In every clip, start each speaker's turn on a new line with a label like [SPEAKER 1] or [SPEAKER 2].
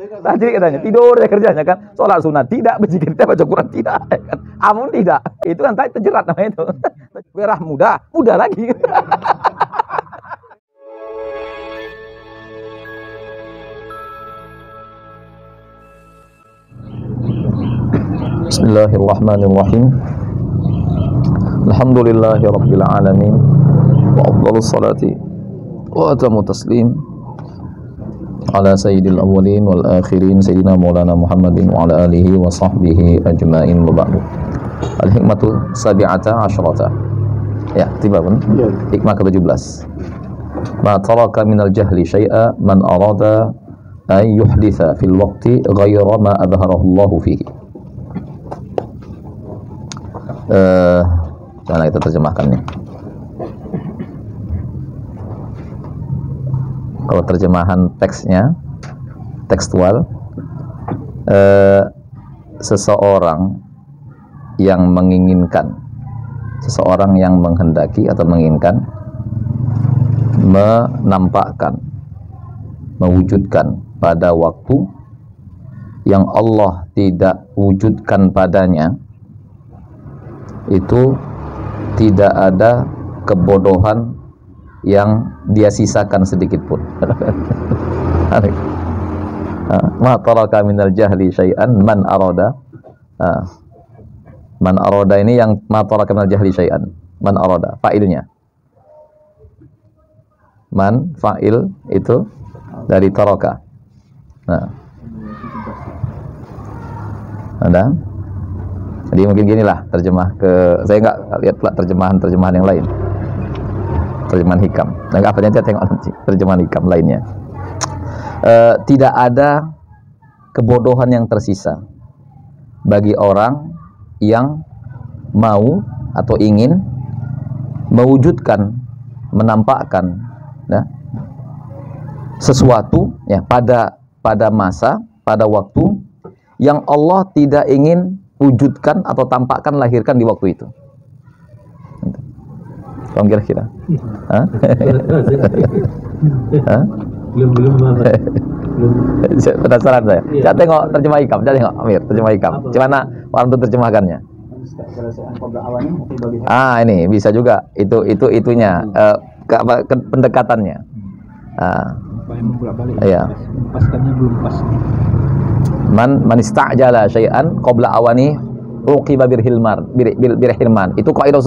[SPEAKER 1] Tajwid katanya, tidur ya kerjanya kan. Sholat sunat tidak, berzikir tidak, baca Quran tidak, ya kan. Amun tidak. Itu kan terjerat namanya itu. Merah muda lagi. Bismillahirrahmanirrahim. Alhamdulillahirabbil alamin. Wa afdhalus salati wa atamu taslim ala sayyidil awwalin wal akhirin sayyidina maulana Muhammadin wa ala alihi wa sahbihi ajma'in wa ba'du. Al-hikmatu sabi'ata asyrata. Ya, tiba pun. Hikmah ke-17. Ma taraka minal jahli syai'a man arada ay yuhditha fil waqti ghayra ma adharahu Allahu fihi. Mana kita terjemahkannya? Kalau terjemahan teksnya, tekstual, seseorang yang menginginkan, seseorang yang menghendaki atau menginginkan menampakkan, mewujudkan pada waktu yang Allah tidak wujudkan padanya, itu tidak ada kebodohan yang dia sisakan sedikit pun. Ma taraka minal jahli syai'an man arada. Man arada ini yang ma taraka minal jahli syai'an. Man arada, fa'ilnya. Man, fa'il itu dari taraka. Nah. Ada? Jadi mungkin ginilah terjemah ke, saya nggak lihat pula terjemahan yang lain, terjemahan hikam. Nah, apa nanti tengok nanti terjemahan hikam lainnya. Tidak ada kebodohan yang tersisa bagi orang yang mau atau ingin mewujudkan, menampakkan sesuatu ya pada masa, pada waktu yang Allah tidak ingin wujudkan atau tampakkan, lahirkan di waktu itu. Kamu kira-kira? Belum. Penasaran saya. Coba tengok terjemah hikam, coba tengok Amir, terjemah hikam. Gimana orang itu terjemahkannya? Ini bisa juga. Itunya pendekatannya. Iya. Belum pas. Man ista'jala syai'an qabla awani uqiba birhilman. Itu kaidah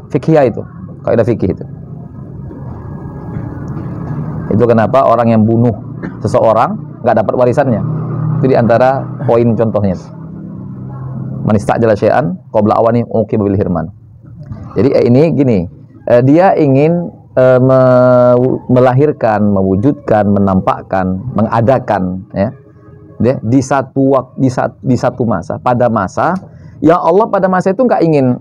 [SPEAKER 1] fikih itu. Kaidah fikih itu. Itu kenapa orang yang bunuh seseorang enggak dapat warisannya. Itu di antara poin contohnya. Man ista'jala syai'an qabla awani uqiba birhilman. Jadi ini gini, dia ingin melahirkan, mewujudkan, menampakkan, mengadakan ya. Di satu masa, pada masa yang Allah pada masa itu nggak ingin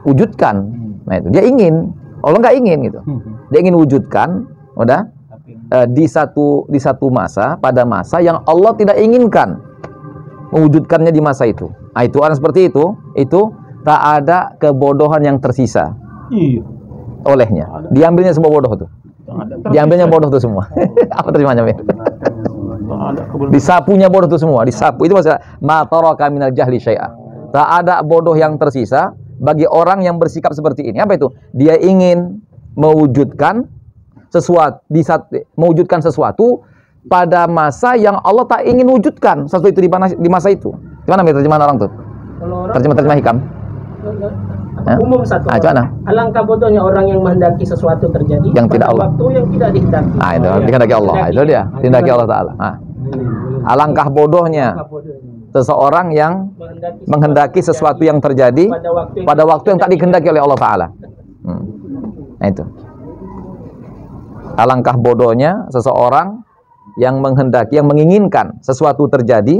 [SPEAKER 1] wujudkan. Nah itu dia ingin, Allah nggak ingin gitu. Dia ingin wujudkan, udah di satu masa, pada masa yang Allah tidak inginkan mewujudkannya di masa itu. Nah, itu orang seperti itu tak ada kebodohan yang tersisa olehnya. Diambilnya semua bodoh tuh. Diambilnya bodoh tuh semua. Apa terjemahnya? Disapunya bodoh itu semua, disapu. Itu maksudnya ma taraka minal jahli syai'a. Tak ada bodoh yang tersisa bagi orang yang bersikap seperti ini. Apa itu? Dia ingin mewujudkan sesuatu pada masa yang Allah tak ingin wujudkan sesuatu itu di masa itu. Gimana terjemahan orang tuh? Terjemah hikam.
[SPEAKER 2] Umum satu. Alangkah bodohnya orang yang menghendaki sesuatu terjadi
[SPEAKER 1] yang tidak Allah,
[SPEAKER 2] waktu yang tidak dikehendaki.
[SPEAKER 1] Itu dikehendaki Allah. Itu dia, dikehendaki Allah Taala. Alangkah bodohnya seseorang yang menghendaki sesuatu yang terjadi pada waktu yang tak dikehendaki oleh Allah Taala. Nah itu. Alangkah bodohnya seseorang yang menghendaki, yang menginginkan sesuatu terjadi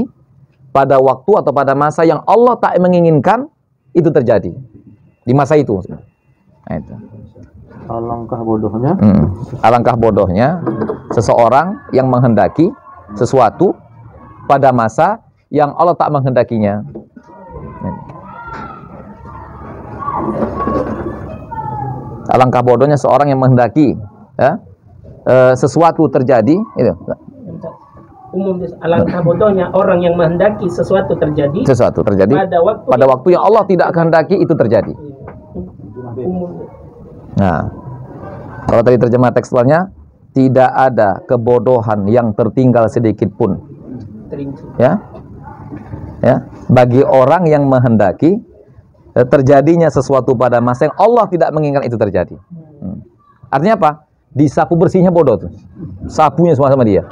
[SPEAKER 1] pada waktu atau pada masa yang Allah tak menginginkan itu terjadi di masa itu. Nah, itu. Alangkah bodohnya seseorang yang menghendaki sesuatu pada masa yang Allah tak menghendakinya. Alangkah bodohnya seorang yang menghendaki sesuatu terjadi itu.
[SPEAKER 2] umum. Alangkah bodohnya orang yang menghendaki sesuatu terjadi
[SPEAKER 1] pada waktu yang Allah tidak kehendaki itu terjadi.
[SPEAKER 2] Umum.
[SPEAKER 1] Nah, kalau tadi terjemah tekstualnya, tidak ada kebodohan yang tertinggal sedikit pun. Ya, bagi orang yang menghendaki terjadinya sesuatu pada masa yang Allah tidak menginginkan itu terjadi. Artinya apa? Disapu bersihnya bodoh tuh. Sapunya semua sama dia.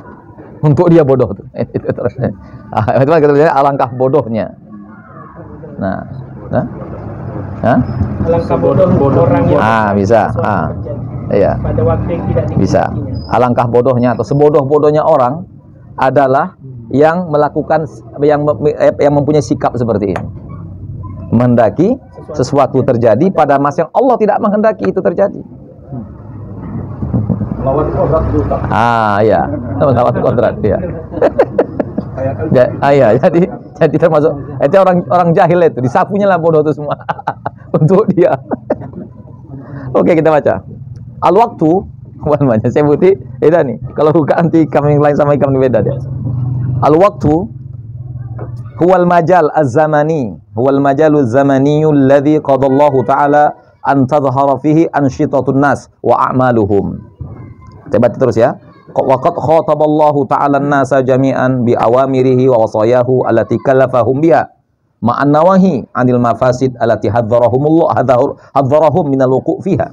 [SPEAKER 1] Untuk dia bodoh tuh. Itu kita alangkah bodohnya. Nah.
[SPEAKER 2] Alangkah bodoh orang yang
[SPEAKER 1] bisa. Iya.
[SPEAKER 2] Pada waktu yang tidak
[SPEAKER 1] bisa. Alangkah bodohnya atau sebodoh-bodohnya orang adalah yang melakukan yang mempunyai sikap seperti ini. Menghendaki sesuatu terjadi pada masa yang Allah tidak menghendaki itu terjadi.
[SPEAKER 3] Lawan kodrat juga.
[SPEAKER 1] Iya. Lawan kodrat, ya. Jadi termasuk itu orang jahil itu, disapunya lah bodoh itu semua untuk dia. Oke, kita baca. Al-waktu, namanya saya putih, beda nih. Kalau buka anti ikam yang lain sama ikam ini beda dia. Al-waktu huwal majal az-zamani, huwal majalu az-zamaniyu alladhi qadallahu ta'ala an tadhhara fihi anshitatun nas wa a'maluhum. Kita baca terus ya. Waqad khataballahu ta'ala an-nasa jami'an bi awamirihi wa wasayahu allati kallafahum biha ma'an nawahi 'anil mafasid allati hadzarahum min al-wuqu' fiha.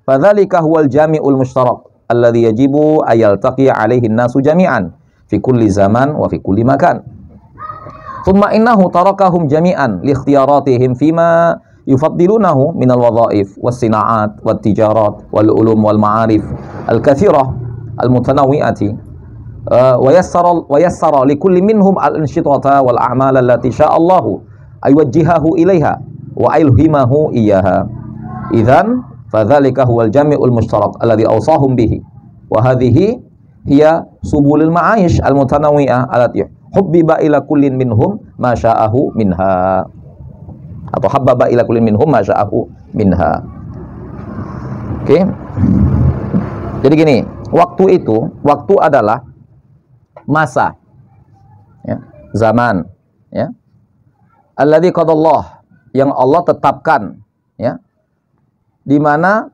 [SPEAKER 1] Fadzalika huwal jami'ul mushtarak alladhi yajibu ayaltaqi 'alaihi an-nasu jami'an fi kulli zaman wa fi kulli makan. Thumma innahu tarakahum jami'an li ikhtiyaratihim fima yufaddilunahu min al-wadha'if was-sina'at wat-tijarat wal-ulum wal-ma'arif al-kathirah al-mutanawwi'ati wa yassara li kulli minhum al-inshitata wal-a'mal allati sha'a Allahu ayuwajjihahu ilaiha wa ilhimahu iyyaha. Idzan fadzalika huwal jami'ul mushtarak alladhi awsahum bihi wa hadhihi hiya subulul ma'aish al-mutanawwi'ah allati hubbiba ila kullin minhum ma sya'ahu minha, atau habbaba ila kullin minhum ma sya'ahu minha. Oke. Jadi gini, waktu adalah masa, ya, zaman, ya. Alladzi qadallah, yang Allah tetapkan, ya. Di mana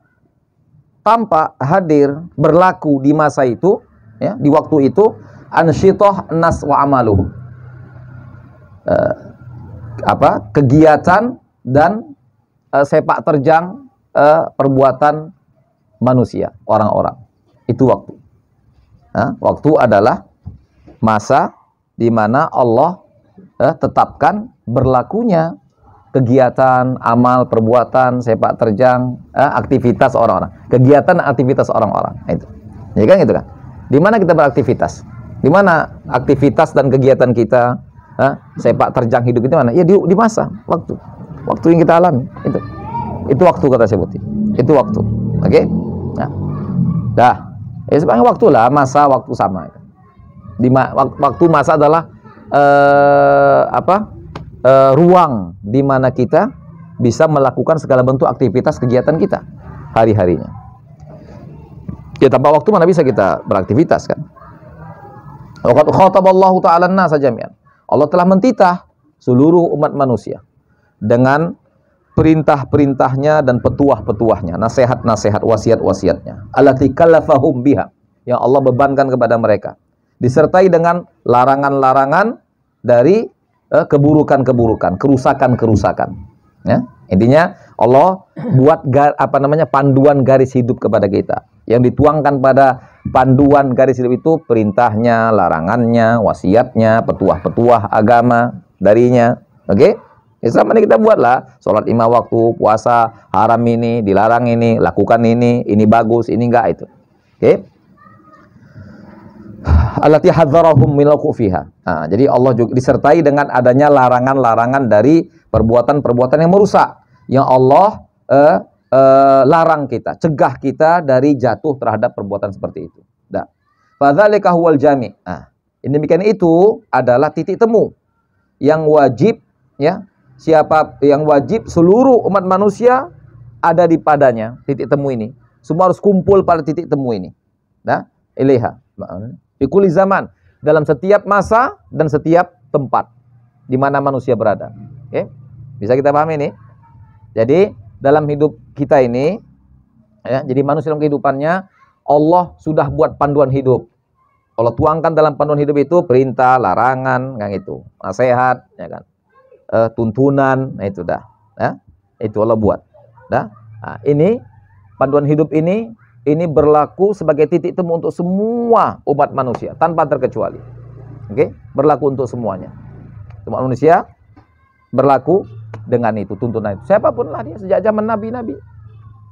[SPEAKER 1] tanpa hadir berlaku di masa itu, ya, di waktu itu ansyitah nas wa amaluh, kegiatan dan sepak terjang perbuatan manusia, orang-orang. Itu waktu. Waktu adalah masa di mana Allah tetapkan berlakunya kegiatan, amal, perbuatan, sepak terjang, aktivitas orang-orang, kegiatan aktivitas orang-orang. Itu, ya kan, gitu kan? Di mana kita beraktivitas? Di mana aktivitas dan kegiatan kita, sepak terjang hidup itu mana? Ya di masa, waktu yang kita alami. Itu waktu, kata saya putih. Itu waktu. Oke? Nah, dah. Ya sebenarnya waktu lah, masa, waktu sama. Waktu masa adalah ruang di mana kita bisa melakukan segala bentuk aktivitas kegiatan kita hari-harinya. Ya tanpa waktu mana bisa kita beraktivitas, kan? Waqad khataballahu ta'ala an-nasa jami'an. Allah telah mentitah seluruh umat manusia dengan perintah-perintahnya dan petuah-petuahnya, nasihat-nasihat, wasiat-wasiatnya. Allati kallafahum biha, yang Allah bebankan kepada mereka. Disertai dengan larangan-larangan dari keburukan-keburukan, kerusakan-kerusakan. Ya, intinya Allah buat panduan garis hidup kepada kita. Yang dituangkan pada panduan garis hidup itu perintahnya, larangannya, wasiatnya, petuah-petuah agama darinya. Oke? Islam ini kita buatlah sholat 5 waktu, puasa, haram ini, dilarang ini, lakukan ini bagus, ini enggak, itu. Oke? Allati hadzarahum min al-fiha. Jadi Allah juga disertai dengan adanya larangan-larangan dari perbuatan-perbuatan yang merusak, yang Allah larang kita, cegah kita dari jatuh terhadap perbuatan seperti itu. Fadzalika huwal jami'. Demikian itu adalah titik temu yang wajib, ya, siapa yang wajib seluruh umat manusia ada di padanya. Titik temu ini semua harus kumpul pada titik temu ini. Ilaiha fi kulli zaman, dalam setiap masa dan setiap tempat di mana manusia berada. Oke? Bisa kita pahami ini? Jadi dalam hidup kita ini, ya, jadi manusia dalam kehidupannya Allah sudah buat panduan hidup. Allah tuangkan dalam panduan hidup itu perintah, larangan, kan itu, nasihat, ya kan, tuntunan, nah itu dah, ya, itu Allah buat. Dah, nah, ini panduan hidup ini berlaku sebagai titik temu untuk semua umat manusia tanpa terkecuali. Oke, berlaku untuk semuanya. Umat manusia berlaku dengan itu tuntunan itu. Siapapun lah dia sejak zaman nabi-nabi.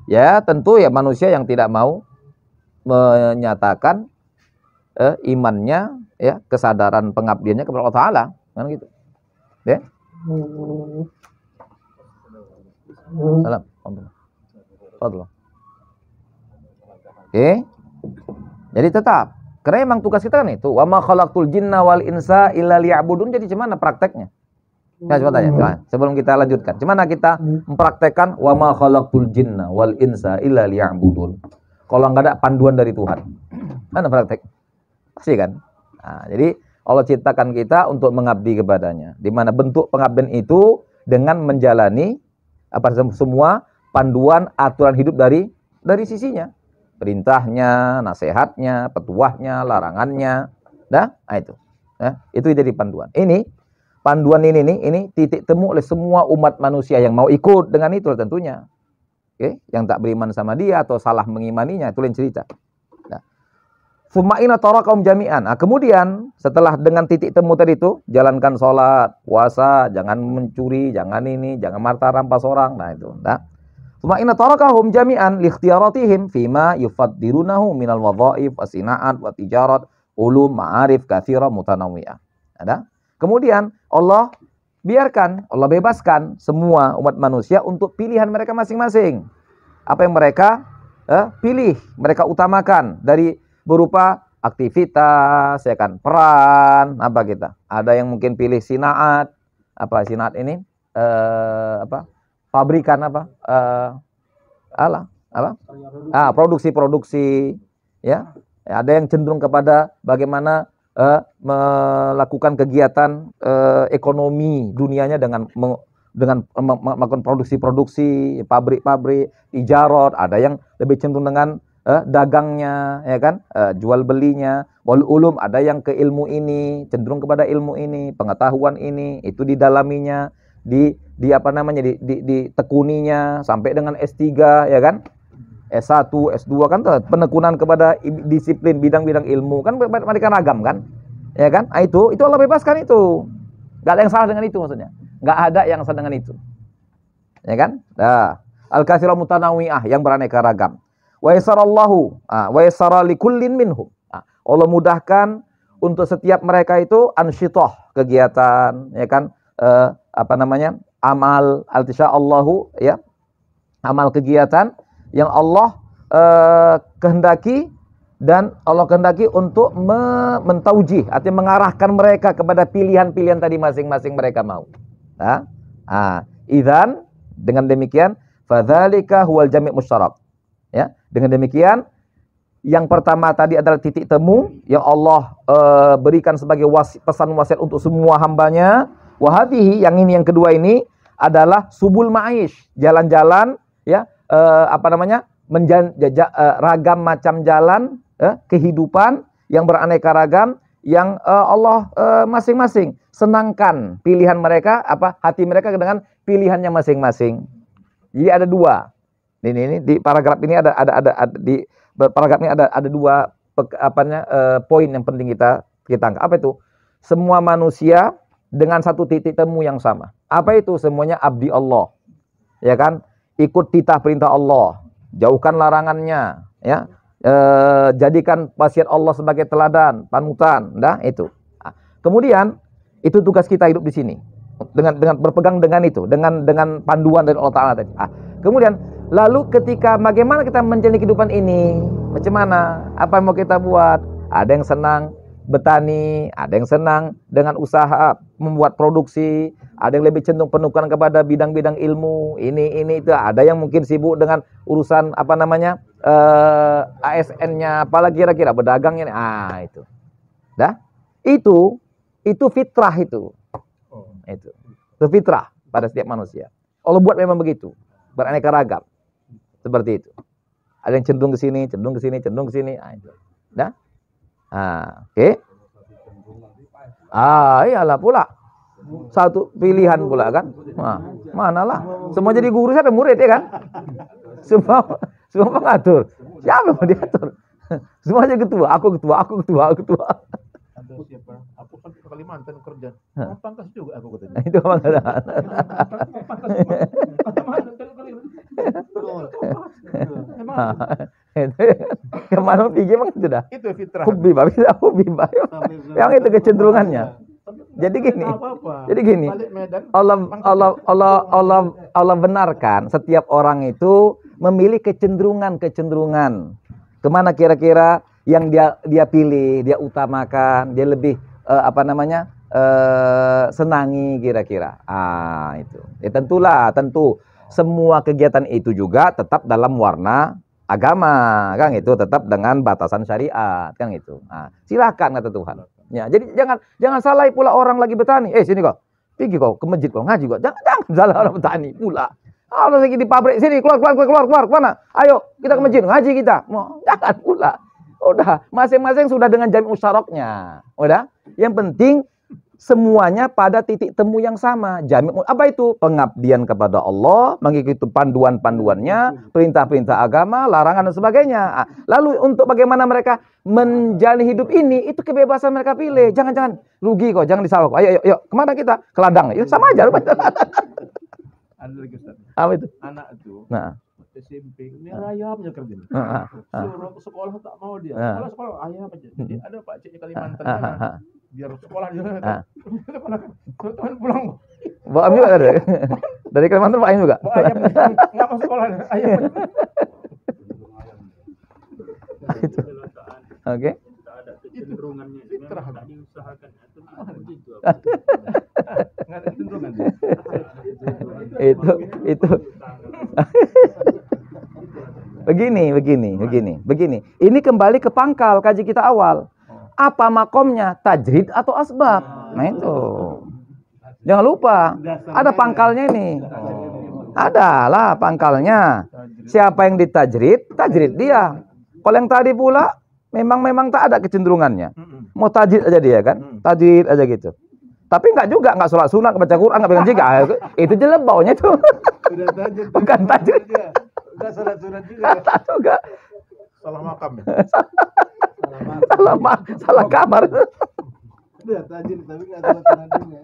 [SPEAKER 1] Ya, tentu ya manusia yang tidak mau menyatakan imannya, ya, kesadaran pengabdiannya kepada Allah Ta'ala, kan gitu. Ya. Salam. Fadlah. Oke. Jadi tetap, karena emang tugas kita kan itu, wa ma khalaqtul jinna wal insa illa liya'budun. Jadi gimana prakteknya? Nah, coba tanya, coba. Sebelum kita lanjutkan. Gimana kita mempraktekkan wa ma khalaqtul jinna wal insa illa liya'budun? Kalau nggak ada panduan dari Tuhan, mana praktek? Pasti kan? Nah, jadi Allah ciptakan kita untuk mengabdi kepadanya. Di mana bentuk pengabdian itu dengan menjalani semua panduan aturan hidup dari sisinya. Perintahnya, nasihatnya, petuahnya, larangannya. Nah itu. Nah, itu jadi panduan. Ini panduan ini titik temu oleh semua umat manusia yang mau ikut dengan itu tentunya. Oke, yang tak beriman sama dia atau salah mengimaninya, itu lain cerita. Suma'ina tarakahum jami'an. Nah, kemudian setelah dengan titik temu tadi itu, jalankan sholat, puasa, jangan mencuri, jangan ini, jangan marta rampas orang. Nah itu. Nah. Suma'ina tarakahum jami'an liikhtiyaratihim fima yufaddirunahu minal wadhaif, wasina'at, watijarat, ulum, ma'arif, katsira, mutanawwi'ah. Ada? Kemudian Allah biarkan, Allah bebaskan semua umat manusia untuk pilihan mereka masing-masing. Apa yang mereka pilih, mereka utamakan dari berupa aktivitas, ya kan, peran, apa kita. Ada yang mungkin pilih sinaat, apa sinaat ini? Pabrikan apa? Produksi-produksi, ya. Ada yang cenderung kepada bagaimana melakukan kegiatan ekonomi dunianya dengan melakukan produksi-produksi, pabrik-pabrik, tijarot. Ada yang lebih cenderung dengan dagangnya, ya kan, jual belinya. Wal ulum, ada yang ke ilmu ini, cenderung kepada ilmu ini, pengetahuan ini, itu didalaminya, ditekuninya sampai dengan S3, ya kan, S1, S2 kan, penekunan kepada disiplin bidang-bidang ilmu kan mereka ragam kan, ya kan. Itu Allah bebaskan itu, nggak ada yang salah dengan itu, maksudnya nggak ada yang salah dengan itu, ya kan. Nah, al-katsira mutanawwi'ah, yang beraneka ragam. Wa yasarallahu wa yasara likullin minhum. Allah mudahkan untuk setiap mereka itu ansyithah, kegiatan, ya kan, amal altisa'allahu, ya, amal kegiatan yang Allah kehendaki, dan Allah kehendaki untuk mentaujih, artinya mengarahkan mereka kepada pilihan-pilihan tadi masing-masing mereka mau. Idzan, dengan demikian fadzalika huwal jami' musyarak. Ya, dengan demikian yang pertama tadi adalah titik temu yang Allah berikan sebagai pesan wasiat untuk semua hambanya. Wahadihi, yang ini, yang kedua ini adalah subul ma'ish, jalan-jalan, ya, ragam macam jalan kehidupan yang beraneka ragam, yang Allah masing-masing senangkan pilihan mereka, hati mereka dengan pilihannya masing-masing. Jadi ada dua. Ini di paragraf ini ada di paragraf ini ada dua poin yang penting kita angkat. Apa itu? Semua manusia dengan satu titik temu yang sama. Apa itu? Semuanya abdi Allah. Ya kan? Ikut titah perintah Allah, jauhkan larangannya, ya. Jadikan wasiat Allah sebagai teladan, panutan, itu. Kemudian itu tugas kita hidup di sini. Dengan berpegang dengan itu, dengan panduan dari Allah Ta'ala tadi. Kemudian lalu ketika bagaimana kita menjalani kehidupan ini, macam mana, apa yang mau kita buat? Ada yang senang bertani, ada yang senang dengan usaha membuat produksi, ada yang lebih cenderung penukaran kepada bidang-bidang ilmu, ini itu. Ada yang mungkin sibuk dengan urusan ASN-nya, apalagi kira-kira bedagangnya. Itu. itu fitrah itu. Itu fitrah pada setiap manusia. Allah buat memang begitu. Beraneka ragam. Seperti itu. Ada yang cenderung ke sini, cenderung ke sini, cenderung ke sini. Ah, itu. Dah? Ah, oke. Iyalah pula. Satu pilihan pula kan. Nah, manalah. Semua jadi guru, siapa murid ya kan? Semua pengatur. Siapa yang mau diatur? Semuanya ketua, aku ketua, aku ketua, aku ketua.
[SPEAKER 3] Ada siapa? Aku kan ke Kalimantan kerja. Pangkas juga aku katanya.
[SPEAKER 1] Itu apa enggak ada? Kemana pergi emang itu dah?
[SPEAKER 3] Itu fitrah.
[SPEAKER 1] Hobi, yang itu kecenderungannya. Jadi gini. Allah benarkan setiap orang itu memilih kecenderungan. Kemana kira-kira yang dia pilih, dia utamakan, dia lebih senangi kira-kira. Itu. Ya tentu semua kegiatan itu juga tetap dalam warna agama, kan itu tetap dengan batasan syariat, kan itu. Silakan kata Tuhan. Ya, jadi jangan salah pula orang lagi bertani. Sini kau. Pergi kau ke masjid kau ngaji kau. Jangan salah orang bertani pula. Kalau lagi di pabrik sini keluar mana? Ayo kita ke masjid ngaji kita. Jangan pula. Udah, masing-masing sudah dengan jami musyaraknya. Udah. Yang penting semuanya pada titik temu yang sama. Jami apa itu? Pengabdian kepada Allah, mengikuti panduan-panduannya, perintah-perintah agama, larangan dan sebagainya. Lalu untuk bagaimana mereka menjalani hidup ini, itu kebebasan mereka pilih. Jangan rugi kok, jangan disalahkan. Ayo, kemana kita? Ke ladang. Ya sama aja.
[SPEAKER 3] Ada lagi Ustaz.
[SPEAKER 1] Apa itu?
[SPEAKER 3] Anak itu. SMP ini ayamnya kerja. Suruh ke sekolah tak mau dia. Kalau sekolah ayam aja. Jadi ada Pak Cik di Kalimantan biar sekolah juga. Teman pulang.
[SPEAKER 1] Bawa ayam juga ada. Dari Kalimantan bawa ayam juga.
[SPEAKER 3] Bawa ayam enggak mau sekolah ayam.
[SPEAKER 1] Oke.
[SPEAKER 2] Ada kecenderungannya
[SPEAKER 3] fitrah
[SPEAKER 2] tak diusahakan atau begitu.
[SPEAKER 3] Enggak ada kecenderungan.
[SPEAKER 1] Itu. Begini. Ini kembali ke pangkal kaji kita awal. Apa makomnya? Tajrid atau asbab? Nah itu. Jangan lupa. Ada pangkalnya ini. Adalah pangkalnya. Siapa yang ditajrid? Tajrid dia. Kalau yang tadi pula memang tak ada kecenderungannya. Mau tajrid aja dia kan? Tajrid aja gitu. Tapi enggak sholat sunat, baca Quran, enggak pegang jika. Itu jelebaunya itu. Bukan tajrid.
[SPEAKER 3] Enggak sholat sunat juga.
[SPEAKER 1] Juga.
[SPEAKER 3] Salah makam ya.
[SPEAKER 1] Salah kamar.
[SPEAKER 3] Dia tajrid tapi enggak sholat sunat juga.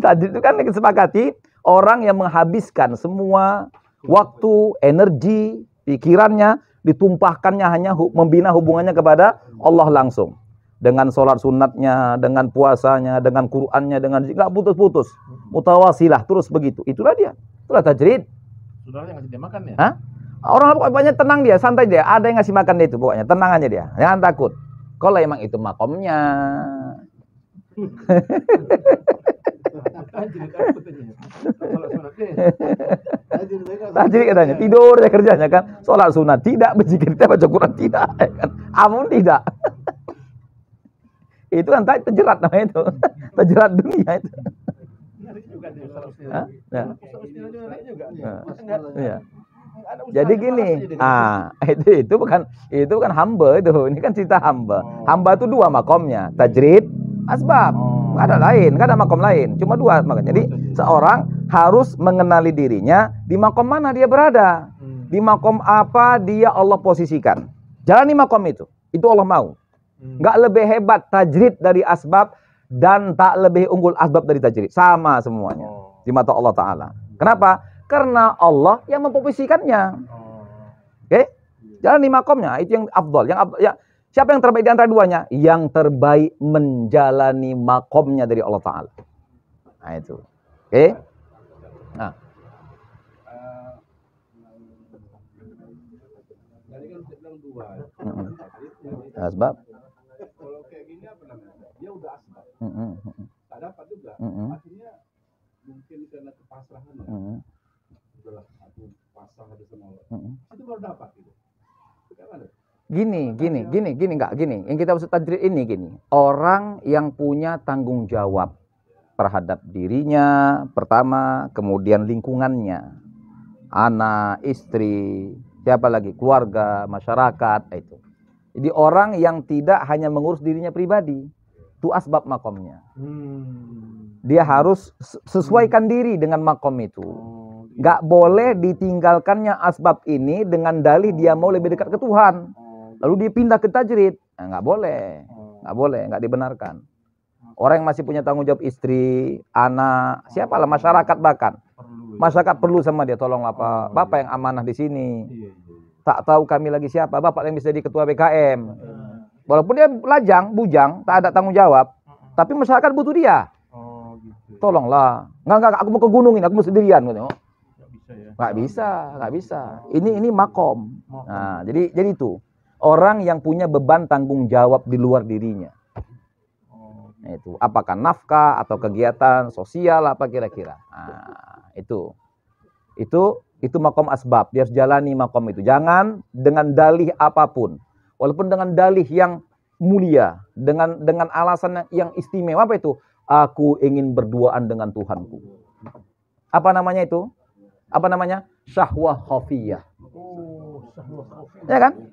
[SPEAKER 1] Tajrid itu kan disepakati orang yang menghabiskan semua waktu, energi, pikirannya ditumpahkannya hanya membina hubungannya kepada Allah langsung. Dengan sholat sunatnya, dengan puasanya, dengan Qur'annya, dengan nggak putus-putus. Mutawasilah, terus begitu. Itulah dia. Itulah tajrid.
[SPEAKER 3] Saudara yang ngasih dia makan ya?
[SPEAKER 1] Orang pokoknya tenang dia, santai dia. Ada yang ngasih makan dia itu pokoknya. Tenang aja dia. Jangan takut. Kalau emang itu makomnya. Tajrid katanya. Tidur dia kerjanya kan. Sholat sunat tidak, berzikir tidak, baca Quran tidak. Kan? Amun tidak. Itu kan terjerat namanya itu. Terjerat dunia itu. Jadi gini, itu bukan hamba itu. Ini kan cerita hamba. Hamba itu dua makomnya, tajrid, asbab. Enggak ada lain, enggak ada makom lain. Cuma dua makom. Jadi seorang harus mengenali dirinya di makom mana dia berada. Di makom apa dia Allah posisikan. Jalani makom itu. Itu Allah mau. Nggak lebih hebat tajrid dari asbab dan tak lebih unggul asbab dari tajrid. Sama semuanya di mata Allah Ta'ala. Kenapa? Karena Allah yang memposisikannya. Oke? Jalani makomnya. Itu yang afdol. Siapa yang terbaik di antara duanya? Yang terbaik menjalani makomnya dari Allah Ta'ala. Nah itu. Oke? Nah. Asbab.
[SPEAKER 3] Kalau kayak gini apa namanya? Dia udah asbab. Tak dapat juga. Akhirnya mungkin karena kepasrahan ya. Udahlah aku pasrah aja sama Allah. Itu baru dapat gitu. Itu kan ada.
[SPEAKER 1] Gini, yang kita maksud tajrid ini gini. Orang yang punya tanggung jawab terhadap dirinya pertama, kemudian lingkungannya, anak, istri, siapa lagi, keluarga, masyarakat, itu. Jadi orang yang tidak hanya mengurus dirinya pribadi, itu asbab makomnya. Dia harus sesuaikan diri dengan makom itu. Nggak boleh ditinggalkannya asbab ini dengan dalih dia mau lebih dekat ke Tuhan. Lalu dia pindah ke tajrid. Nah, nggak boleh. Nggak dibenarkan. Orang yang masih punya tanggung jawab istri, anak, siapalah, masyarakat bahkan. Masyarakat perlu sama dia, tolonglah Pak. Bapak yang amanah di sini. Tak tahu kami lagi siapa, Bapak yang bisa jadi ketua BKM. Walaupun dia lajang, bujang, tak ada tanggung jawab. Tapi masyarakat butuh dia. Tolonglah. Nggak, aku mau ke gunung ini, aku mau sendirian. Nggak bisa. Ini makom. Nah, jadi itu. Orang yang punya beban tanggung jawab di luar dirinya. Nah, itu. Apakah nafkah atau kegiatan sosial apa kira-kira. Nah, itu makom asbab. Dia harus jalani makom itu. Jangan dengan dalih apapun. Walaupun dengan dalih yang mulia, dengan alasan yang istimewa, apa itu? Aku ingin berduaan dengan Tuhanku. Apa namanya itu? Apa namanya? Syahwah khafiyah. Ya kan?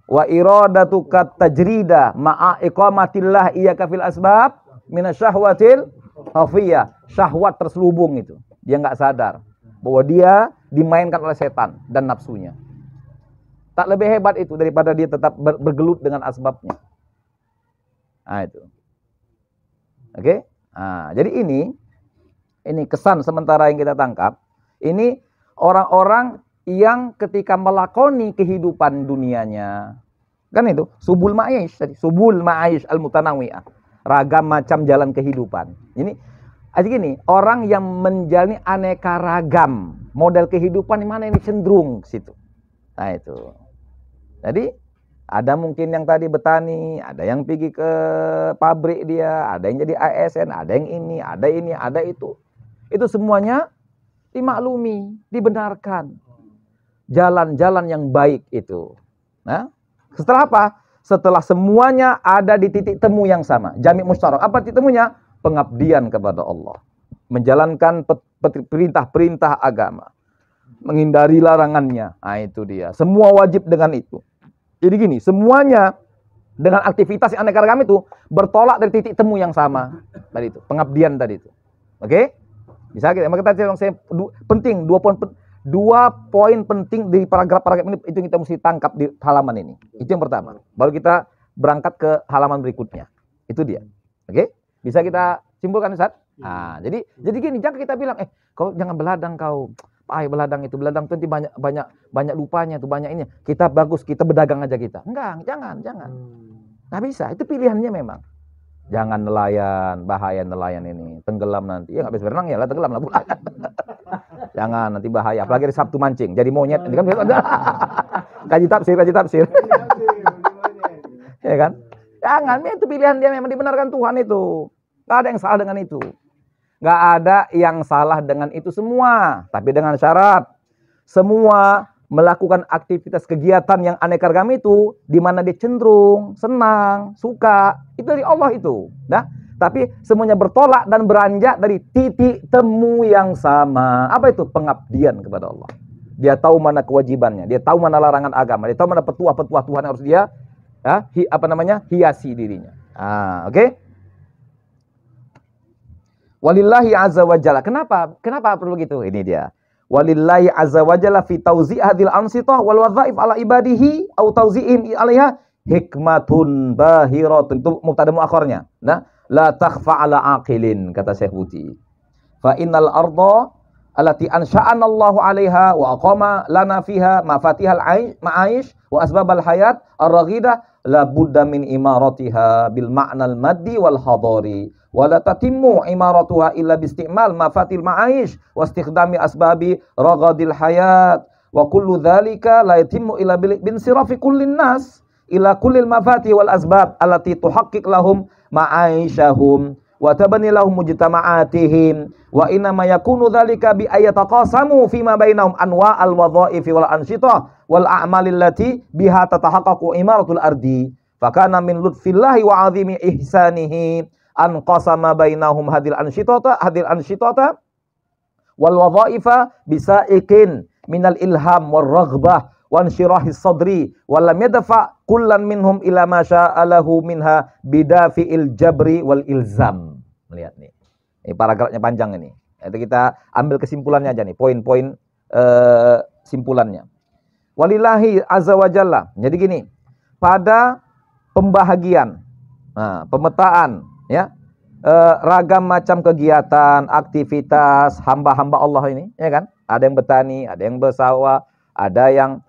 [SPEAKER 1] Wa iradatuka tajrida ma'a iqamatillah iyyaka fil asbab minasyahwatil khafiyah. Syahwat terselubung itu. Dia enggak sadar bahwa dia dimainkan oleh setan dan nafsunya. Tak lebih hebat itu daripada dia tetap bergelut dengan asbabnya. Nah, itu. Oke? Nah, jadi ini kesan sementara yang kita tangkap. Ini orang-orang yang ketika melakoni kehidupan dunianya, kan itu subul ma'ish tadi, subul ma'ish al-mutanawwi'ah, ragam macam jalan kehidupan. Ini aja gini, orang yang menjalani aneka ragam model kehidupan, di mana ini cenderung ke situ. Nah, itu. Jadi ada mungkin yang tadi bertani, ada yang pergi ke pabrik dia, ada yang jadi ASN, ada yang ini, ada itu. Itu semuanya dimaklumi, dibenarkan. Jalan-jalan yang baik itu. Nah, setelah apa? Setelah semuanya ada di titik temu yang sama. Jami' musytarak. Apa titik temunya? Pengabdian kepada Allah. Menjalankan perintah-perintah agama. Menghindari larangannya. Nah, itu dia. Semua wajib dengan itu. Jadi gini, semuanya dengan aktivitas yang aneka ragam itu bertolak dari titik temu yang sama. Tadi itu, pengabdian tadi itu. Oke? Bisa kita penting dua poin penting di paragraf-paragraf ini, itu kita mesti tangkap di halaman ini. Itu yang pertama. Baru kita berangkat ke halaman berikutnya. Itu dia. Oke? Bisa kita simpulkan, Ustaz? Nah, jadi gini, jangan kita bilang, kau jangan beladang kau. Beladang itu nanti banyak lupanya tuh, banyak ini. Kita bagus, kita berdagang aja kita. Enggak, jangan. Nggak bisa, itu pilihannya memang. Jangan nelayan, bahaya nelayan ini. Tenggelam nanti. Ya nggak bisa berenang ya lah, tenggelam lah. Jangan, nanti bahaya. Apalagi hari Sabtu mancing. Jadi monyet. Ini kan kaji tafsir. Ya kan? Jangan, itu pilihan dia, memang dibenarkan Tuhan itu. Nggak ada yang salah dengan itu. Nggak ada yang salah dengan itu semua. Tapi dengan syarat. Semua melakukan aktivitas kegiatan yang aneka ragam itu, di mana dia cenderung, senang, suka, itu dari Allah itu. Nah, tapi semuanya bertolak dan beranjak dari titik temu yang sama. Apa itu? Pengabdian kepada Allah. Dia tahu mana kewajibannya, dia tahu mana larangan agama, dia tahu mana petuah-petuah Tuhan yang harus dia hiasi dirinya. Oke? Walillahi azza wa jalla. Kenapa perlu gitu? Ini dia. Walillahi azza wa jalla fi tauzi' hadhil ansitah wal wadhaif ala ibadihi au tauzi'im 'alaiha hikmatun bahiratun. Itu mubtada muakhirnya. Nah, la takhfa 'ala aqilin, kata Syekh Buti. Fa innal arda allati ansha'ana Allahu 'alaiha wa aqama lana fiha mafatihal ma'aish wa asbabal hayat ar-raghidah la budda min imaratiha bil ma'nal maddi wal hadari. Wala tatimmu imaratuha illa biistimal mafatil ma'aish wa istikhdami asbabi raghadil hayat wa kullu dhalika la yatimmu illa bin sirafi kullin nas ila kullil mafati wal asbab allati tuhaqqiq lahum ma'aishahum wa tabani lahum mujtama'atihim wa inna ma yakunu dzalika bi ayataqasamu fima bainahum anwa al-wadha'ifi wal anshitah wal a'malil lati biha tatahaqqaqu imaratul ardi fakana min lutfillahi wa 'azimi ihsanihi an qasama bainahum hadil anshitata wal wadha'ifa bisa'iqin minal ilham war raghbah wa anshirahis sadri wa lam yadfa kullan minhum ila ma sya'alahu minha bidafi'il jabri wal ilzam. Lihat nih. Ini paragrafnya panjang ini. Itu kita ambil kesimpulannya aja nih, poin-poin simpulannya. Walillahi azza wa jalla. Jadi gini, pada pembahagian, pemetaan ya, ragam macam kegiatan, aktivitas hamba-hamba Allah ini, ya kan? Ada yang bertani, ada yang bersawah, ada yang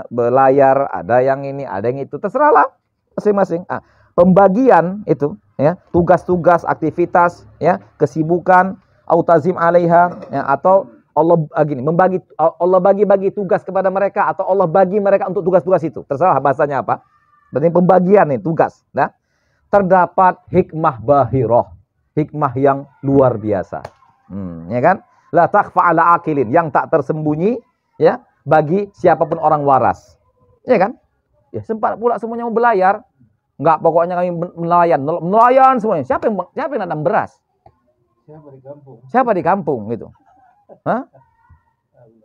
[SPEAKER 1] belayar, ada yang ini, ada yang itu, terserahlah masing-masing. Pembagian itu, ya, tugas-tugas, aktivitas, ya, kesibukan, autazim alaiha, ya, atau Allah Allah bagi-bagi tugas kepada mereka, atau Allah bagi mereka untuk tugas-tugas itu, terserah bahasanya apa. Berarti pembagian nih tugas, nah. Terdapat hikmah bahiroh, hikmah yang luar biasa, ya kan? La takhfa ala akilin, yang tak tersembunyi, ya, bagi siapapun orang waras, ya kan? Ya sempat pula semuanya mau belayar, nggak, pokoknya kami nelayan semuanya. Siapa yang nanam beras? Siapa di kampung gitu? Hah?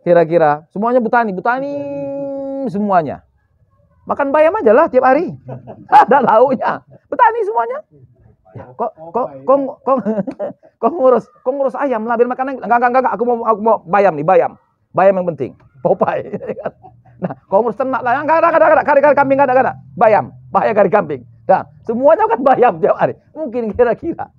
[SPEAKER 1] Kira-kira semuanya betani semuanya. Makan bayam aja lah tiap hari. Ada lauknya. Betani semuanya. Ya, kok ngurus ayam lah biar makan. Enggak. Aku mau bayam nih, bayam. Bayam yang penting. Popeye. Nah, kau ngurus ternak lah. Enggak ada. Kari kambing enggak ada. Bayam. Bahaya kari kambing. Nah, semuanya kan bayam tiap hari. Mungkin kira-kira.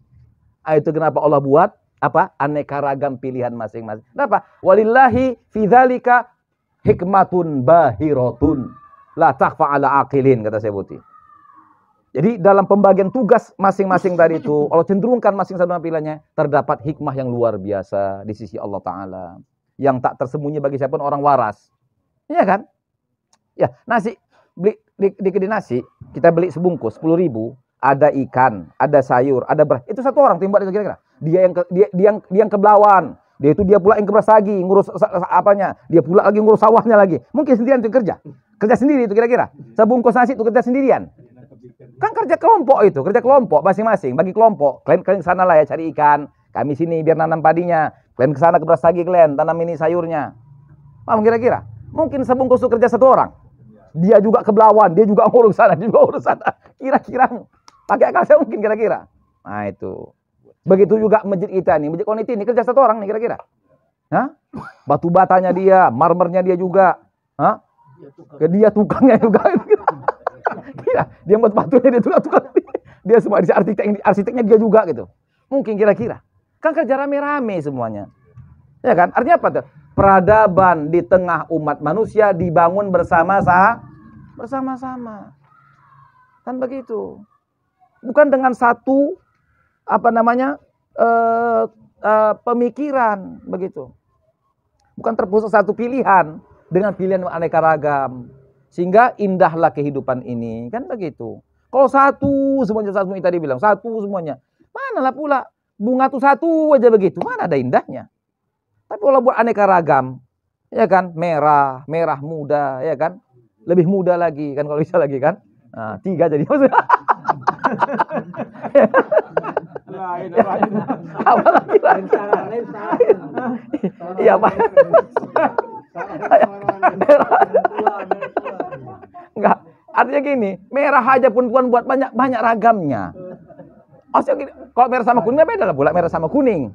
[SPEAKER 1] Itu kenapa Allah buat apa? Aneka ragam pilihan masing-masing. Kenapa? Walillahi fi dzalika hikmatun bahiratun. La takhfa ala aqilin, kata Sebuti. Jadi dalam pembagian tugas masing-masing tadi itu, Allah cenderungkan masing-masing pilihannya, terdapat hikmah yang luar biasa di sisi Allah Ta'ala. Yang tak tersembunyi bagi siapapun orang waras. Iya kan? Ya, nasi, beli di kedai nasi, kita beli sebungkus 10.000, ada ikan, ada sayur, ada beras. Itu satu orang timbal itu kira-kira. Dia yang kebelawan. Dia pula yang keberas lagi, ngurus apanya. Dia pula lagi ngurus sawahnya lagi. Mungkin sendirian itu kerja. Kerja sendiri itu kira-kira. Sebungkus nasi itu kerja sendirian. Kan kerja kelompok itu, kerja kelompok masing-masing, bagi kelompok. Kalian ke sana lah ya cari ikan, kami sini biar nanam padinya. Kalian ke sana keberas lagi kalian, tanam ini sayurnya. Paham kira-kira? Mungkin sebungkus itu kerja satu orang. Dia juga kebelawan, dia juga ngurus sana, dia juga urus sana. Kira-kira pakai akal saya mungkin kira-kira. Nah itu. Begitu juga masjid kita nih, masjid Koniti ini kerja satu orang nih kira-kira. Hah? Batu batanya dia, marmernya dia juga. Hah? Dia tukangnya juga. Dia buat batunya dia tukang. Dia semua arsiteknya dia juga gitu. Mungkin kira-kira. Kan kerja rame-rame semuanya. Ya kan? Artinya apa tuh? Peradaban di tengah umat manusia dibangun bersama-sama. Kan begitu. Bukan dengan satu pemikiran begitu. Bukan terpusat satu pilihan. Dengan pilihan aneka ragam. Sehingga indahlah kehidupan ini. Kan begitu. Kalau satu semuanya tadi bilang. Satu semuanya. Manalah pula. Bunga tuh satu aja begitu. Mana ada indahnya. Tapi kalau buat aneka ragam. Ya kan. Merah. Merah muda. Ya kan. Lebih muda lagi. Kan kalau bisa lagi kan. Nah, 3 jadi.
[SPEAKER 3] Lain.
[SPEAKER 1] Apa lagi lah. Iya Pak. Enggak, artinya gini, merah aja pun Tuhan buat banyak ragamnya. Maksudnya gini, kalau merah sama kuning beda lah pula merah sama kuning.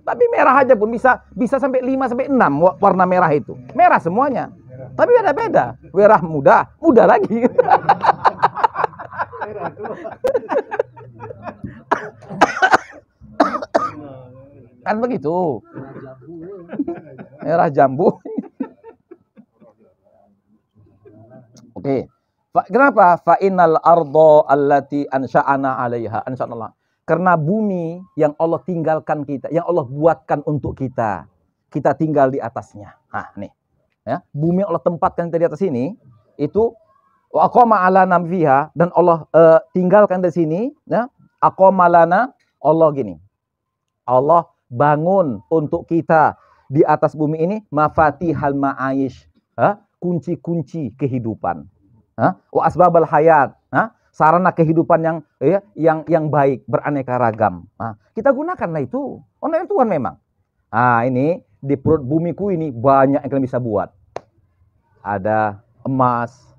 [SPEAKER 1] Tapi merah aja pun bisa sampai 5 sampai 6 warna merah itu. Merah semuanya. Tapi beda-beda. Merah muda lagi. Kan begitu. Merah jambu. Oke. Kenapa? Fa innal ardo allati ansha'ana 'alaiha ansha'allah. Karena bumi yang Allah tinggalkan kita, yang Allah buatkan untuk kita. Kita tinggal di atasnya. Nah, nih. Ya, bumi yang Allah tempatkan kita di atas ini itu wa aqama 'ala namfiha dan Allah tinggalkan di sini, ya. aqamalana, Allah gini. Allah bangun untuk kita di atas bumi ini mafatihal ma'aish, kunci-kunci kehidupan. Wa asbabal hayat, sarana kehidupan yang baik, beraneka ragam. Kita gunakanlah itu. Oleh Tuhan memang. Ini di perut bumiku ini banyak yang kalian bisa buat. Ada emas,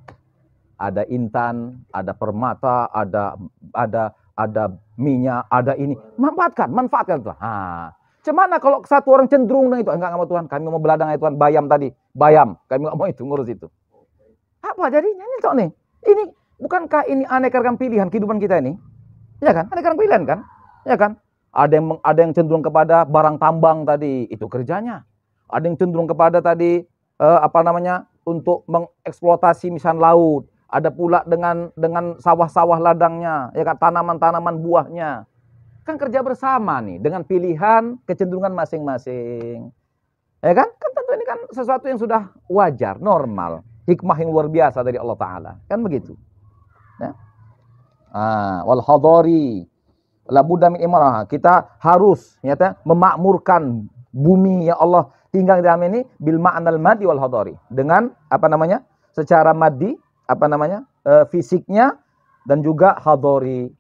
[SPEAKER 1] ada intan, ada permata, ada minyak, ada ini. Manfaatkan Tuhan. Cemana kalau satu orang cenderung dengan itu, enggak mau Tuhan, kami mau beladang Tuhan, bayam tadi, kami enggak mau itu, ngurus itu. Apa jadinya ini nih? Ini bukankah ini aneka ragam pilihan kehidupan kita ini? Ya kan? Aneka ragam pilihan kan? Ya kan? Ada yang cenderung kepada barang tambang tadi, itu kerjanya. Ada yang cenderung kepada tadi untuk mengeksploitasi misalnya laut. Ada pula dengan sawah-sawah ladangnya, ya kan, tanaman-tanaman buahnya. Kan kerja bersama nih dengan pilihan kecenderungan masing-masing. Ya kan? Kan tentu ini kan sesuatu yang sudah wajar, normal, hikmah yang luar biasa dari Allah Taala. Kan begitu. Ya. Wal hadari la budda min imrah. Kita harus nyata memakmurkan bumi yang Allah tinggal di dalam ini bil ma'nal maddi wal hadari. Dengan secara maddi, fisiknya dan juga hadari,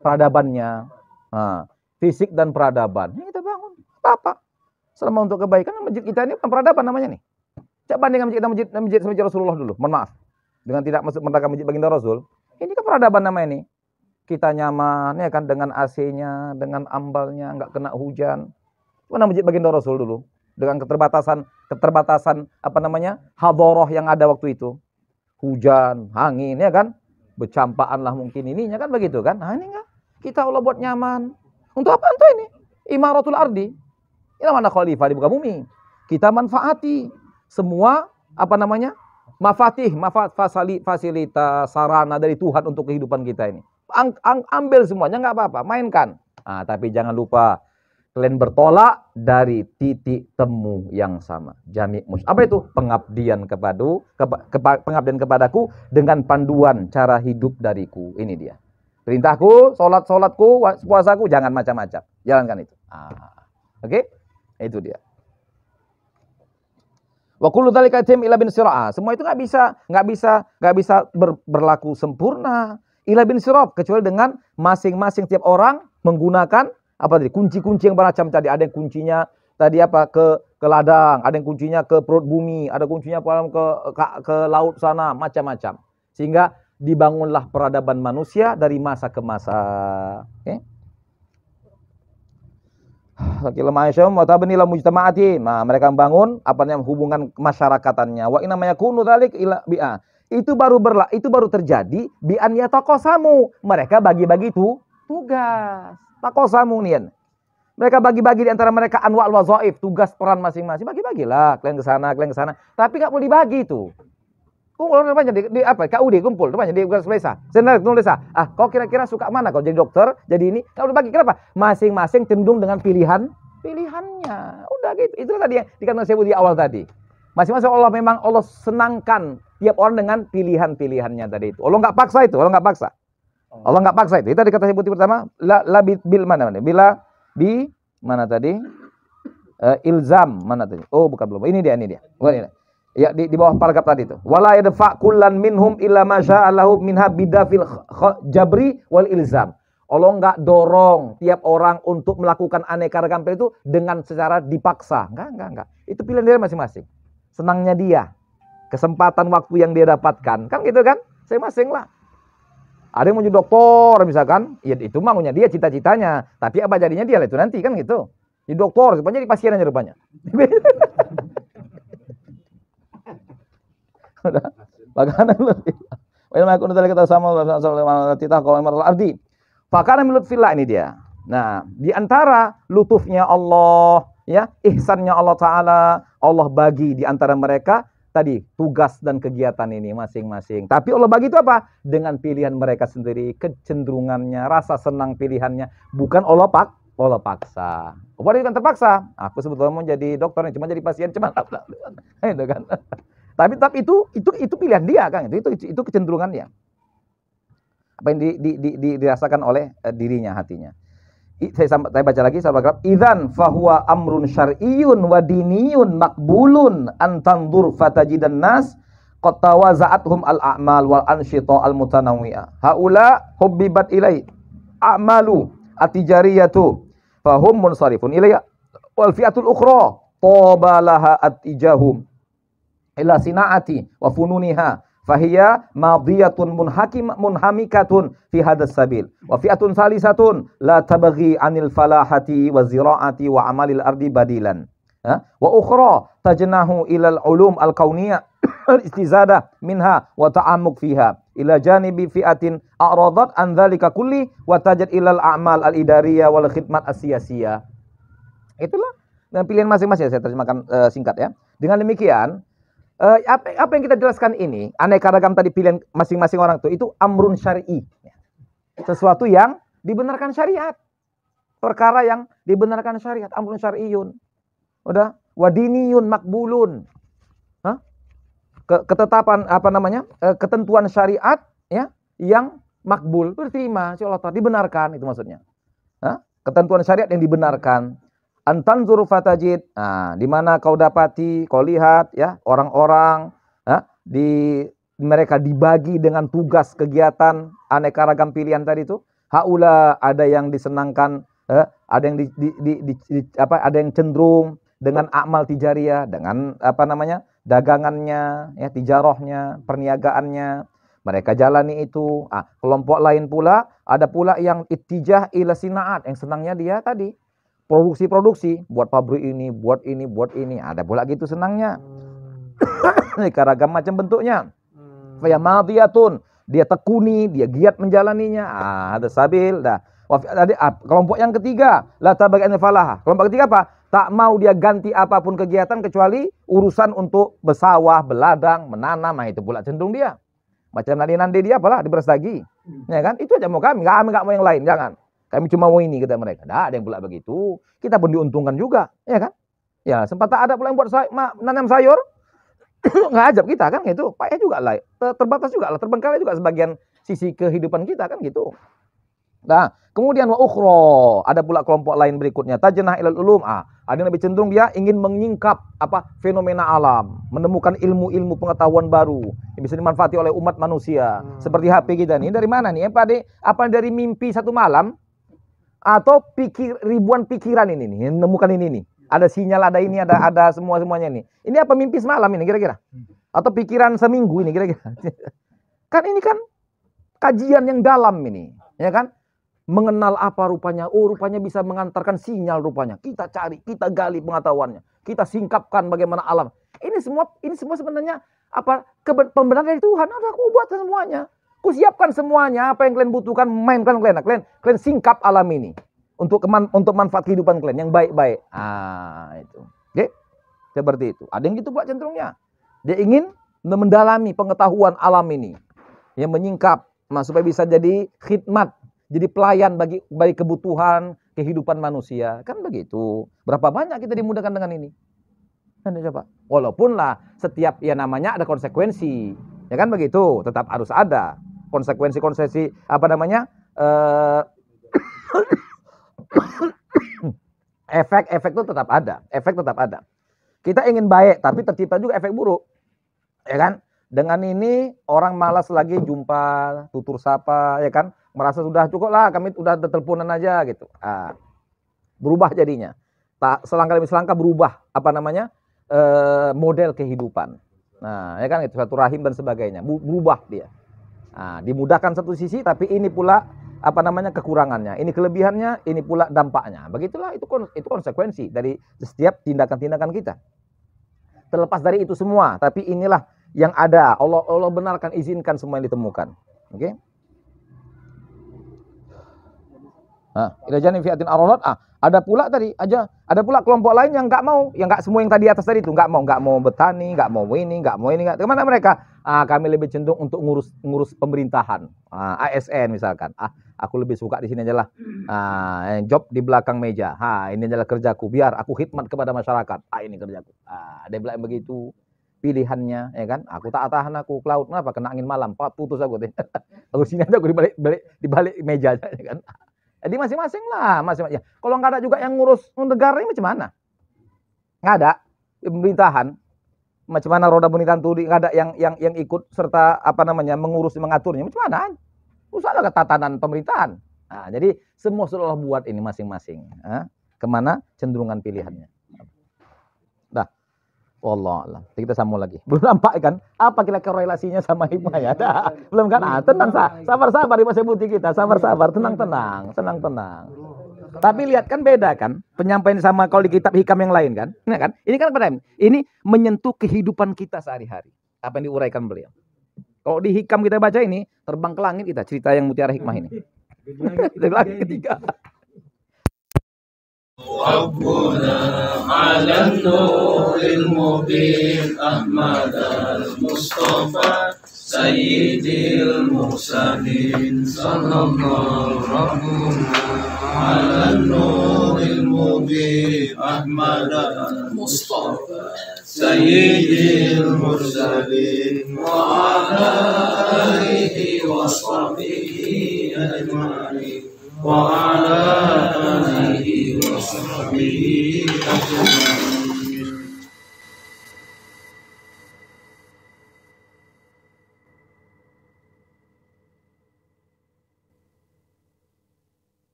[SPEAKER 1] peradabannya. Fisik dan peradaban. Ini kita bangun. Apa? Selama untuk kebaikan, masjid kita ini bukan peradaban namanya nih. Coba bandingkan masjid Rasulullah dulu. Mohon maaf. Dengan tidak masuk mereka masjid baginda Rasul. Ini kan peradaban namanya ini. Kita nyaman ya kan dengan AC-nya, dengan ambalnya, nggak kena hujan. Mana masjid baginda Rasul dulu. Dengan keterbatasan hadharah yang ada waktu itu. Hujan, angin ya kan. Bercampaan lah mungkin ininya kan begitu kan. Nah ini enggak. Kita Allah buat nyaman. Untuk apa itu ini? Imaratul ardi. Ini mana khalifah di muka bumi. Kita manfaati semua fasilitas sarana dari Tuhan untuk kehidupan kita ini. Ambil semuanya nggak apa-apa, mainkan. Tapi jangan lupa kalian bertolak dari titik temu yang sama. Apa itu? Pengabdian kepadaku dengan panduan cara hidup dariku. Ini dia. Perintahku, sholatku, puasaku, jangan macam-macam. Jalankan itu. Oke? Itu dia. Wa kullu dzalika ila bin sirah. Semua itu nggak bisa berlaku sempurna ila bin sirah kecuali dengan masing-masing tiap orang menggunakan kunci-kunci yang bermacam tadi. Ada yang kuncinya tadi ke ladang, ada yang kuncinya ke perut bumi, ada kuncinya ke laut sana, macam-macam. Sehingga dibangunlah peradaban manusia dari masa ke masa. Oke? Mereka membangun hubungan masyarakatannya. Wa inna yakunu dzalik ila bi'a. Itu baru terjadi bi an yataqasamu. Mereka bagi-bagi tugas. Taqasamu nian. Mereka bagi-bagi di antara mereka anwa'ul wazaif, tugas peran masing-masing. Bagi-bagilah, kalian ke sana. Tapi enggak boleh dibagi itu. Kumpul rupanya di KUD kumpul rupanya di Desa. Senar Desa. Kau kira-kira suka mana kau jadi dokter, jadi ini? Kau udah bagi kenapa? Masing-masing cenderung dengan pilihannya. Udah gitu. Itu tadi yang dikatakan saya di awal tadi. Masing-masing Allah senangkan tiap orang dengan pilihan-pilihannya tadi itu. Allah enggak paksa itu, Allah enggak paksa itu. Itu tadi kata sebuti pertama, bil mana? Bila di mana tadi? Ilzam mana tadi? Oh, bukan belum. Ini dia. Ya di bawah paragraf tadi itu. Wala yadfa kullan minhum illa ma sya'allahu minha bidafil jabri wal ilzam. Allah enggak dorong tiap orang untuk melakukan aneka ragam itu dengan secara dipaksa. Enggak. Itu pilihan dia masing-masing. Senangnya dia. Kesempatan waktu yang dia dapatkan. Kan gitu kan? Masing-masing lah. Ada yang mau jadi dokter misalkan, ya itu maunya dia, cita-citanya. Tapi apa jadinya dia lah itu nanti kan gitu. Jadi dokter, rupanya jadi pasien aja rupanya. Bagaimana ini dia. Nah, di antara lutufnya Allah, ya, ihsannya Allah Taala, Allah bagi di antara mereka tadi tugas dan kegiatan ini masing-masing. Tapi Allah bagi itu apa? Dengan pilihan mereka sendiri, kecenderungannya, rasa senang pilihannya, bukan Allah paksa. Bukan kan terpaksa. Aku sebetulnya mau jadi dokter, cuma jadi pasien, cuma itu kan. Tapi itu pilihan dia kan, itu kecenderungan dia. apa yang dirasakan oleh dirinya, hatinya. Saya baca lagi sahabat, idzan fahuwa amrun syar'iyyun wa diniyun maqbulun an tanzur fatajidan nas qad tawaza'athum al-a'mal wal anshita al-mutanawwi'ah. Haula hubbibat ilai a'malu at-tijariyatu fahum munsarifun ilayya wal fi'atul ukhra tabalaha at-tijahum ila sina'ati wa fununiha fahiya madiyatun munhamikatun fi hadas sabil wa fi'atun salisatun la tabaghi anil falahati wa zira'ati wa amalil ardi badilan wa ukhra tajnahu ilal ulum al-kauniyah istizadah minha wa ta'amuk fiha ila janibi fi'atin a'radat an dhalika kulli wa tajad ilal a'mal al-idariyah wal khidmat as-siyasiyah. Itulah dengan pilihan masing-masing. Saya terjemahkan singkat ya. Dengan demikian apa yang kita jelaskan ini, aneka ragam tadi pilihan masing-masing orang itu amrun syar'i. Sesuatu yang dibenarkan syariat. Perkara yang dibenarkan syariat, amrun syar'iyyun. Udah, wadiniyun makbulun. Ketetapan ketentuan syariat ya yang makbul, diterima oleh Allah, dibenarkan, itu maksudnya. Ketentuan syariat yang dibenarkan. Antanzur fatajid, di mana kau dapati, kau lihat ya orang-orang mereka dibagi dengan tugas kegiatan aneka ragam pilihan tadi itu. Haula, ada yang disenangkan, ada yang ada yang cenderung dengan amal tijariyah, dengan dagangannya, ya tijarahnya, perniagaannya. Mereka jalani itu. Kelompok lain pula, ada pula yang ittijah ila sinaat, yang senangnya dia tadi produksi, buat pabrik ini, buat ini. Ada pula gitu senangnya. Ragam macam bentuknya. Fa madiyatun, dia tekuni, dia giat menjalaninya. Ada sabil dah. Kelompok yang ketiga, la tabaghi anil falah. Kelompok ketiga apa? Tak mau dia ganti apapun kegiatan kecuali urusan untuk bersawah, beladang, menanam. Itu pula cenderung dia. Macam nadi dia apalah, diberas daging. Ya kan? Itu aja mau kami enggak mau yang lain, jangan. Kami cuma mau ini, kata mereka. Nah, ada yang pula begitu. Kita pun diuntungkan juga, ya kan? Ya, sempat tak ada pula yang buat nanam sayur. Nggak ajab kita kan gitu. Payah juga lah. Terbatas juga lah. Terbengkalai juga sebagian sisi kehidupan kita kan gitu. Nah, kemudian wa ukhra, ada pula kelompok lain berikutnya. Tajnah ilal ulum. Ada yang lebih cenderung dia ingin menyingkap fenomena alam, menemukan ilmu-ilmu pengetahuan baru yang bisa dimanfaati oleh umat manusia. Seperti HP kita nih. Dari mana nih? Apa dari mimpi satu malam? Atau ribuan pikiran ini nih, menemukan ini nih. Ada sinyal, ada ini, ada semuanya nih. Ini apa mimpi semalam ini kira-kira? Atau pikiran seminggu ini kira-kira? Kan ini kan kajian yang dalam ini, ya kan? Mengenal apa rupanya? Oh, rupanya bisa mengantarkan sinyal rupanya. Kita cari, kita gali pengetahuannya. Kita singkapkan bagaimana alam. Ini semua sebenarnya pembenaran dari Tuhan. Ada aku buat semuanya. Kusiapkan semuanya, apa yang kalian butuhkan, mainkan kalian singkap alam ini untuk manfaat kehidupan kalian yang baik-baik. Itu. Oke? Seperti itu. Ada yang gitu pula cenderungnya. Dia ingin mendalami pengetahuan alam ini, yang menyingkap, supaya bisa jadi khidmat, jadi pelayan bagi kebutuhan kehidupan manusia. Kan begitu. Berapa banyak kita dimudahkan dengan ini? Kan coba. Walaupun lah setiap namanya ada konsekuensi. Ya kan begitu, tetap harus ada konsekuensi efek itu tetap ada. Kita ingin baik tapi tercipta juga efek buruk, ya kan? Dengan ini orang malas lagi jumpa, tutur sapa, ya kan? Merasa sudah cukup lah, kami udah teleponan aja gitu. Berubah jadinya. Tak selangkah demi selangkah berubah model kehidupan. Nah, ya kan itu satu rahim dan sebagainya. Berubah dia. Dimudahkan satu sisi, tapi ini pula kekurangannya. Ini kelebihannya, ini pula dampaknya. Begitulah itu konsekuensi dari setiap tindakan-tindakan kita. Terlepas dari itu semua, tapi inilah yang ada. Allah benarkan, izinkan semua yang ditemukan. Oke? Ila jani fi'atin aradat. Ada pula kelompok lain yang enggak mau, yang enggak semua yang tadi atas tadi itu enggak mau bertani, enggak mau ini. Kemana mereka? Kami lebih cenderung untuk ngurus pemerintahan. ASN misalkan. Aku lebih suka di sini aja lah. Job di belakang meja. Ini adalah kerjaku. Biar aku khidmat kepada masyarakat. Ini kerjaku. Ada yang bilang begitu. pilihannya, ya kan? Aku tak tahan aku ke laut, kenapa? Kena angin malam, putus aku. Aku sini aja, aku di balik meja aja, ya kan? Jadi masing-masing lah, masing-masing. Kalau nggak ada juga yang ngurus negara ini macam mana? Nggak ada pemerintahan. Macam mana roda pemerintahan itu nggak ada yang ikut serta mengurus mengaturnya? Macam mana? Usahlah ketatanan pemerintahan. Nah, jadi semua sudah buat ini masing-masing. Kemana cenderungan pilihannya? Dah, wallah. Kita sambung lagi. Belum nampak kan? Apa kira-kira relasinya sama hikmahnya? Dah, belum kan? Tenang, sabar di masa putih kita. Sabar, tenang. Tapi lihat kan beda kan penyampaian sama kalau di kitab hikam yang lain kan? Nah, kan? Ini kan benar. Ini menyentuh kehidupan kita sehari-hari. Apa yang diuraikan beliau. Kalau di hikam kita baca ini terbang ke langit kita cerita yang mutiara hikmah ini. Kita lagi ketiga.
[SPEAKER 4] ربنا على النور المبين أحمد المصطفى سيد المرسلين صلى الله ربنا على النور المبين أحمد المصطفى سيد المرسلين وعلى آله وصحبه أجمعين وعلى آله وصحبه أجمعين